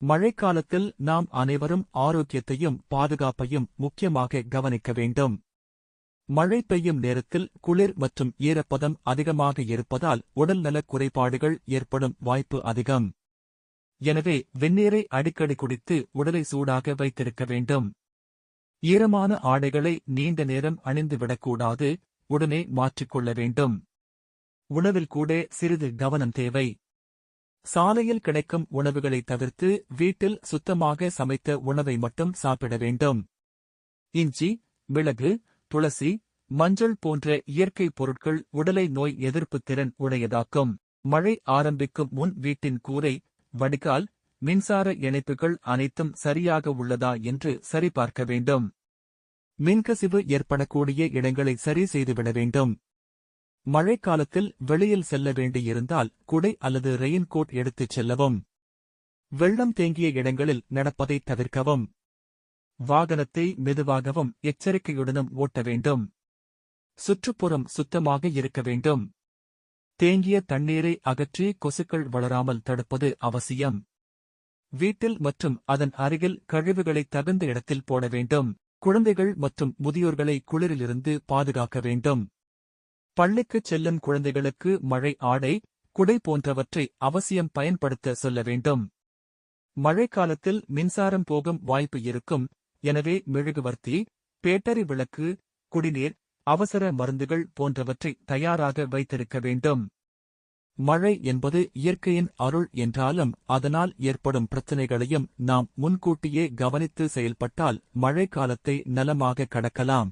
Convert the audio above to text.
மழைக்காலத்தில் நாம் அனைவரும் ஆரோக்கியத்தையும் பாதுகாப்பையும் முக்கியமாக கவனிக்க வேண்டும். மழை பெய்யும் நேரத்தில் குளிர் மற்றும் ஈரப்பதம் அதிகமாக இருப்பதால் உடல்நலக் குறைபாடுகள் ஏற்படும் வாய்ப்பு அதிகம். எனவே வெந்நீரை அடிக்கடி குடித்து உடலை சூடாக வைத்திருக்க வேண்டும். ஈரமான ஆடைகளை நீண்ட நேரம் அணிந்துவிடக்கூடாது, உடனே மாற்றிக்கொள்ள வேண்டும். உணவில் கூட சிறிது கவனம் தேவை. சாலையில் கிடைக்கும் உணவுகளை தவிர்த்து வீட்டில் சுத்தமாக சமைத்த உணவை மட்டும் சாப்பிட வேண்டும். இஞ்சி, மிளகு, துளசி, மஞ்சள் போன்ற இயற்கை பொருட்கள் உடலை நோய் எதிர்ப்பு திறன் உடையதாக்கும். மழை ஆரம்பிக்கும் முன் வீட்டின் கூரை, வடிகால், மின்சார இணைப்புகள் அனைத்தும் சரியாக உள்ளதா என்று சரிபார்க்க வேண்டும். மின்கசிவு ஏற்படக்கூடிய இடங்களை சரி செய்துவிட வேண்டும். மழைக்காலத்தில் வெளியில் செல்ல வேண்டியிருந்தால் குடை அல்லது ரெயின்கோட் எடுத்துச் செல்லவும். வெள்ளம் தேங்கிய இடங்களில் நடப்பதை தவிர்க்கவும். வாகனத்தை மெதுவாகவும் எச்சரிக்கையுடனும் ஓட்ட வேண்டும். சுற்றுப்புறம் சுத்தமாக இருக்க வேண்டும். தேங்கிய தண்ணீரை அகற்றி கொசுக்கள் வளராமல் தடுப்பது அவசியம். வீட்டில் மற்றும் அதன் அருகில் கழிவுகளை தகுந்த இடத்தில் போட வேண்டும். குழந்தைகள் மற்றும் முதியோர்களை குளிரிலிருந்து பாதுகாக்க வேண்டும். பள்ளிக்குச் செல்லும் குழந்தைகளுக்கு மழை ஆடை, குடை போன்றவற்றை அவசியம் பயன்படுத்த சொல்ல வேண்டும். மழைக்காலத்தில் மின்சாரம் போகும் வாய்ப்பு இருக்கும். எனவே மெழுகுவர்த்தி, பேட்டரி விளக்கு, குடிநீர், அவசர மருந்துகள் போன்றவற்றை தயாராக வைத்திருக்க வேண்டும். மழை என்பது இயற்கையின் அருள் என்றாலும் அதனால் ஏற்படும் பிரச்சினைகளையும் நாம் முன்கூட்டியே கவனித்து செயல்பட்டால் மழைக்காலத்தை நலமாக கடக்கலாம்.